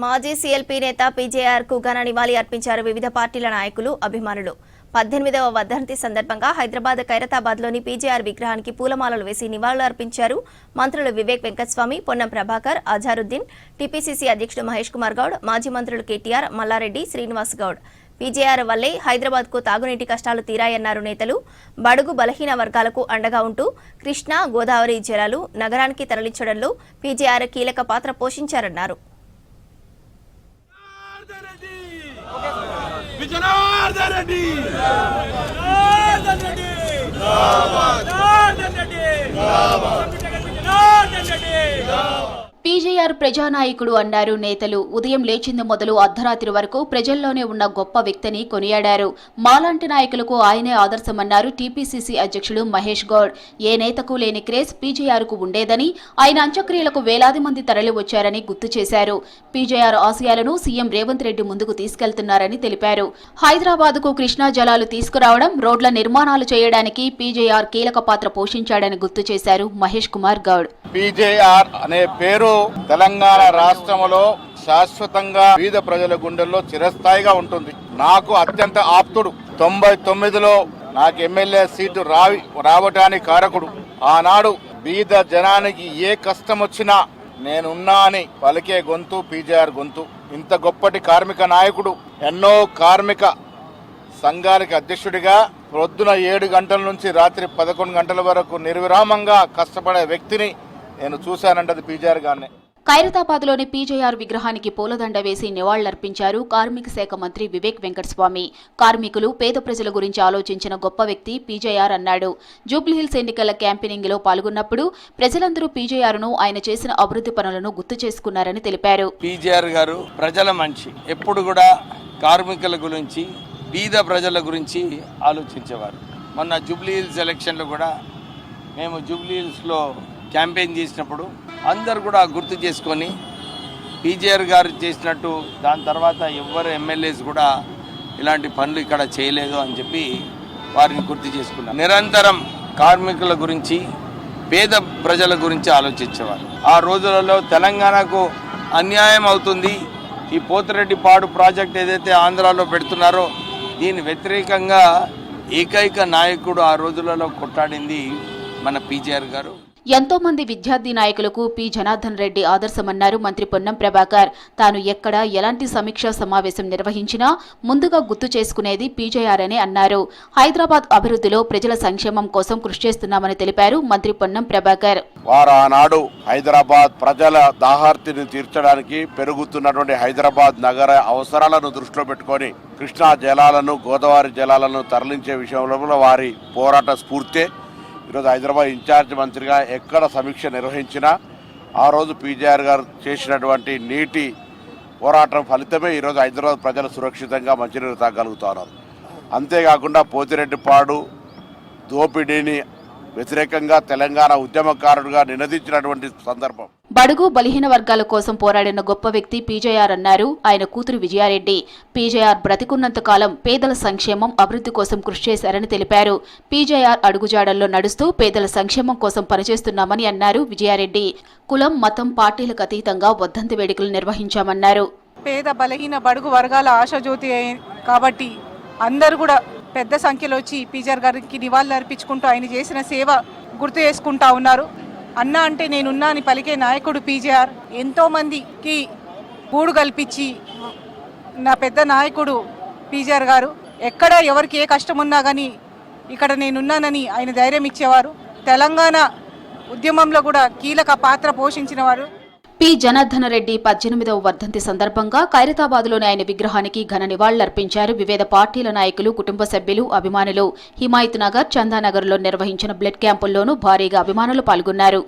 మాజీ సీఎల్పీ నేత పీజేఆర్ కు ఘన నివాళి అర్పించారు వివిధ పార్టీల నాయకులు, అభిమానులు. 18వ వర్ధంతి సందర్భంగా హైదరాబాద్ ఖైరతాబాద్లోని పీజేఆర్ విగ్రహానికి పూలమాలలు వేసి నివాళులు అర్పించారు మంత్రులు వివేక్ వెంకటస్వామి, పొన్నం ప్రభాకర్, అజారుద్దీన్, టీపీసీసీ అధ్యక్షుడు మహేష్ కుమార్ గౌడ్, మాజీ మంత్రులు కేటీఆర్, మల్లారెడ్డి, శ్రీనివాస్ గౌడ్. పీజేఆర్ వల్లే హైదరాబాద్ కు తాగునీటి కష్టాలు తీరాయన్నారు నేతలు. బడుగు బలహీన వర్గాలకు అండగా ఉంటూ కృష్ణా, గోదావరి జలాలు నగరానికి తరలించడంలో పీజేఆర్ కీలక పాత్ర పోషించారన్నారు. పీజేఆర్ ప్రజానాయకుడు అన్నారు నేతలు. ఉదయం లేచింది మొదలు అర్ధరాత్రి వరకు ప్రజల్లోనే ఉన్న గొప్ప వ్యక్తిని కొనియాడారు. మాలాంటి నాయకులకు ఆయనే ఆదర్శమన్నారు టీపీసీసీ అధ్యక్షుడు మహేష్ గౌడ్. ఏ నేతకు లేని క్రేజ్ పీజేఆర్ కు ఉండేదని, ఆయన అంత్యక్రియలకు వేలాది మంది తరలి వచ్చారని గుర్తు చేశారు. పీజేఆర్ ఆశయాలను సీఎం రేవంత్ రెడ్డి ముందుకు తీసుకెళ్తున్నారని తెలిపారు. హైదరాబాద్ కు కృష్ణా జలాలు తీసుకురావడం, రోడ్ల నిర్మాణాలు చేయడానికి పీజేఆర్ కీలక పాత్ర పోషించాడని గుర్తు చేశారు మహేష్ కుమార్ గౌడ్. పీజేఆర్ అనే పేరు తెలంగాణ రాష్ట్రంలో శాశ్వతంగా పేద ప్రజల గుండెల్లో చిరస్థాయిగా ఉంటుంది. నాకు అత్యంత ఆప్తుడు. 99లో నాకు ఎమ్మెల్యే సీటు రావటానికి కారకుడు. ఆనాడు బీద జనానికి ఏ కష్టం వచ్చినా నేనున్నా అని పలికే గొంతు పీజేఆర్ గొంతు. ఇంత గొప్పటి కార్మిక నాయకుడు. ఎన్నో కార్మిక సంఘానికి అధ్యక్షుడిగా పొద్దున 7 గంటల నుంచి రాత్రి 11 గంటల వరకు నిర్విరామంగా కష్టపడే వ్యక్తిని నేను చూశానంటది పీజేఆర్ గారిని. ఖైరతాబాద్లోని పీజేఆర్ విగ్రహానికి పూలదండ వేసి నివాళులర్పించారు కార్మిక శాఖ మంత్రి వివేక్ వెంకటస్వామి. కార్మికులు, పేద ప్రజల గురించి ఆలోచించిన గొప్ప వ్యక్తి పీజేఆర్ అన్నాడు. జూబ్లీహిల్స్ ఎన్నికల క్యాంపెయినింగ్ లో పాల్గొన్నప్పుడు ప్రజలందరూ పీజేఆర్ ను, ఆయన చేసిన అభివృద్ధి పనులను గుర్తు చేసుకున్నారని తెలిపారు. పీజేఆర్ గారు ప్రజల మనిషి. ఎప్పుడు కూడా కార్మికుల గురించి, బీద ప్రజల గురించి ఆలోచించేవారు. మొన్న జూబ్లీహిల్స్ ఎలక్షన్లో కూడా మేము జూబ్లీహిల్స్లో క్యాంపెయిన్ చేసినప్పుడు అందరు కూడా గుర్తు చేసుకొని పీజేఆర్ గారు చేసినట్టు దాని తర్వాత ఎవరు ఎమ్మెల్యేస్ కూడా ఇలాంటి పనులు ఇక్కడ చేయలేదు అని చెప్పి వారిని గుర్తు చేసుకున్నారు. నిరంతరం కార్మికుల గురించి, పేద ప్రజల గురించి ఆలోచించేవారు. ఆ రోజులలో తెలంగాణకు అన్యాయం అవుతుంది, ఈ పోతిరెడ్డిపాడు ప్రాజెక్ట్ ఏదైతే ఆంధ్రాలో పెడుతున్నారో దీని వ్యతిరేకంగా ఏకైక నాయకుడు ఆ రోజులలో కొట్టాడింది మన పీజేఆర్ గారు. ఎంతో మంది విద్యార్థి నాయకులకు పి జనార్దన్ రెడ్డి ఆదర్శమన్నారు మంత్రి పొన్నం ప్రభాకర్. తాను ఎక్కడ ఎలాంటి సమీక్షా సమావేశం నిర్వహించినా ముందుగా గుర్తు చేసుకునేది పీజేఆర్ అని అన్నారు. హైదరాబాద్ అభివృద్ధిలో ప్రజల సంక్షేమం కోసం కృషి చేస్తున్నామని తెలిపారు మంత్రి పొన్నం ప్రభాకర్. వారు ఆనాడు హైదరాబాద్ ప్రజల దాహార్తిని తీర్చడానికి, పెరుగుతున్నటువంటి హైదరాబాద్ నగర అవసరాలను దృష్టిలో పెట్టుకొని కృష్ణా జలాలను, గోదావరి జలాలను తరలించే విషయంలో వారి పోరాట స్ఫూర్తే ఈరోజు హైదరాబాద్ ఇన్ఛార్జ్ మంత్రిగా ఎక్కడ సమీక్ష నిర్వహించినా ఆ రోజు పీజేఆర్ గారు చేసినటువంటి నీటి పోరాటం ఫలితమే ఈరోజు హైదరాబాద్ ప్రజలు సురక్షితంగా మంచినీరు తాగలుగుతున్నారు. అంతేకాకుండా పోతిరెడ్డిపాడు దోపిడీని వ్యతిరేకంగా తెలంగాణ ఉద్యమకారుడుగా నినదించినటువంటి సందర్భం. బడుగు బలహీన వర్గాల కోసం పోరాడిన గొప్ప వ్యక్తి పీజేఆర్ అన్నారు ఆయన కూతురు విజయారెడ్డి. పీజేఆర్ బ్రతికున్నంత కాలం పేదల సంక్షేమం, అభివృద్ధి కోసం కృషి చేశారని తెలిపారు. పీజేఆర్ అడుగుజాడల్లో నడుస్తూ పేదల సంక్షేమం కోసం పనిచేస్తున్నామని అన్నారు విజయారెడ్డి. కులం, మతం, పార్టీలకు అతీతంగా వర్ధంతి వేడుకలు నిర్వహించామన్నారు. పేద బలహీన బడుగు వర్గాల ఆశాజ్యోతి కాబట్టి అందరూ కూడా పెద్ద సంఖ్యలో వచ్చి పీజేఆర్ గారికి నివాళులు అర్పించుకుంటూ ఆయన చేసిన సేవ గుర్తు చేసుకుంటా ఉన్నారు. అన్న అంటే నేనున్నా అని పలికే నాయకుడు పీజేఆర్. ఎంతో మందికి గూడు కల్పించి నా పెద్ద నాయకుడు పీజేఆర్ గారు. ఎక్కడ ఎవరికి ఏ కష్టం ఉన్నా కానీ ఇక్కడ నేనున్నానని ఆయన ధైర్యం ఇచ్చేవారు. తెలంగాణ ఉద్యమంలో కూడా కీలక పాత్ర పోషించిన వారు. పి జనార్దన్ రెడ్డి 18వ వర్ధంతి సందర్భంగా ఖైరతాబాద్లోని ఆయన విగ్రహానికి ఘన నివాళులర్పించారు వివిధ పార్టీల నాయకులు, కుటుంబ సభ్యులు, అభిమానులు. హిమాయత్ నగర్, చందానగర్ లో నిర్వహించిన బ్లడ్ క్యాంపుల్లోనూ భారీగా అభిమానులు పాల్గొన్నారు.